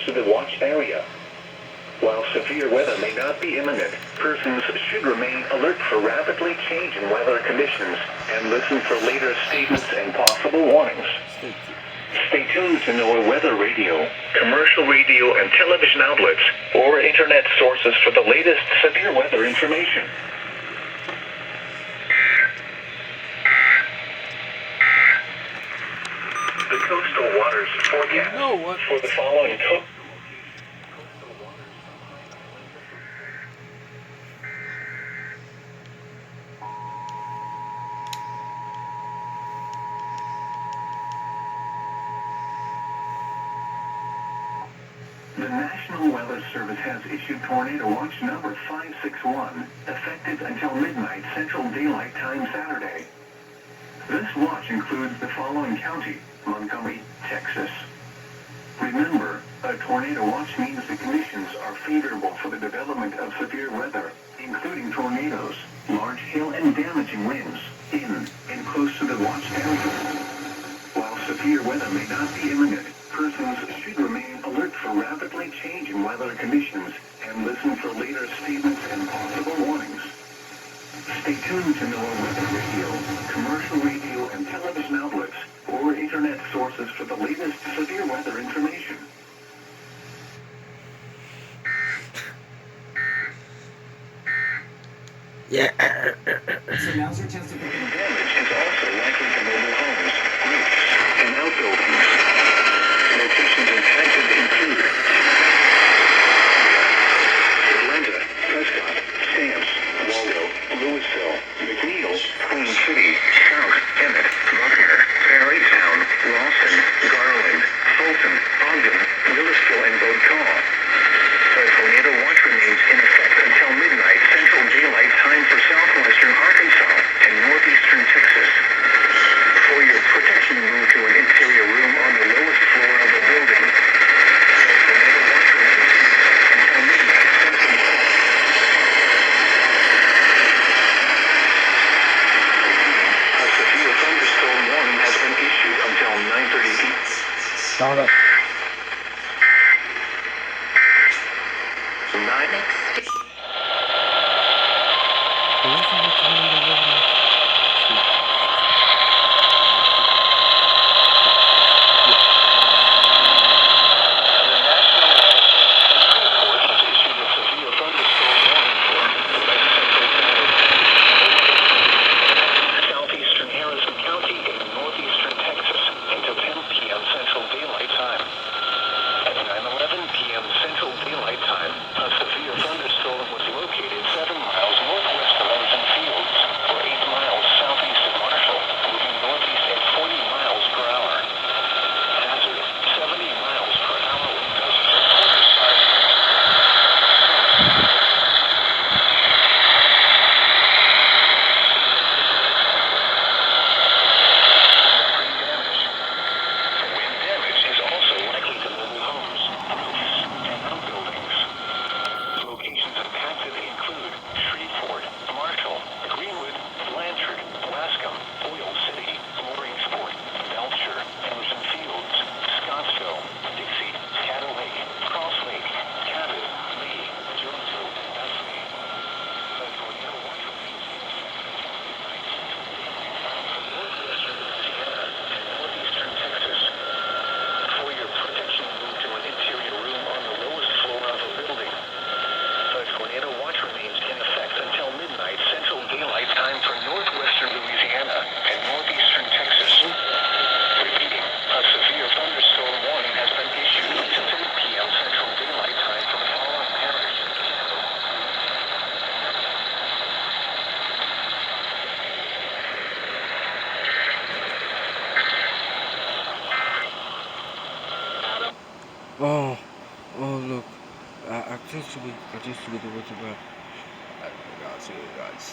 to the watch area. While severe weather may not be imminent, persons should remain alert for rapidly changing weather conditions and listen for later statements and possible warnings. Stay tuned to NOAA weather radio, commercial radio and television outlets, or internet sources for the latest severe weather information. The coastal waters forecast for the following The National Weather Service has issued Tornado Watch number 561, effective until midnight Central Daylight Time Saturday. This watch includes the following county: Montgomery, Texas. Remember, a tornado watch means the conditions are favorable for the development of severe weather, including tornadoes, large hail and damaging winds, in and close to the watch area. While severe weather may not be imminent, persons should remain alert for rapidly changing weather conditions and listen for later statements and possible warnings. Stay tuned to NOAA weather radio, commercial radio and television outlets, or internet sources for the latest severe weather information. Yeah. So now's your chance to pick up. Damage is also likely to mobile homes, roofs, and outbuildings. Locations impacted include Atlanta, Prescott, Stamps, Waldo, Louisville, McNeil, Queen City, South, Emmett, Buckner, Perrytown, Lawson, Garland, Fulton, Ogden, Willisville, and Bodecall. A tornado watch remains in effect until midnight Central Daylight Time for southwestern Arkansas and northeastern Texas. For your protection, move to an interior room on the lowest floor of the building. Tornado watch remains until midnight Central. A severe thunderstorm warning has been issued until 9:30 p.m. Darn it. Southeastern Harrison County in northeastern Texas until 10 p.m. Central Daylight Time. At 9:11 p.m. Central Daylight Time, a severe thunderstorm was located 7 miles northwest of Ellison Fields, or 8 miles southeast of Marshall, moving northeast at 40 miles per hour. Hazard, 70 miles per hour wind gusts from quarter-side. Wind damage is also likely to mobile homes, roofs, and outbuildings. Locations impacted include Shreveport, Marshall, Greenwood, Blanchard, Lascum, Oil City, Loringsport, Belcher, Emerson Fields, Scottsville, Dixie, Caddo Lake, Cross Lake, Cabot, Lee, Jonesville, and Guthrie. A tornado watch remains in effect until midnight Central Daylight Time for northwestern Louisiana and northeastern Texas. For your protection, move to an interior room on the lowest floor of a building. A tornado watch remains in effect until midnight Central Daylight Time for northwestern Louisiana and northeastern Texas. Repeating, a severe thunderstorm warning has been issued until 10 p.m. Central Daylight Time for the following areas. Oh, look. I just to be the what about. I got you guys.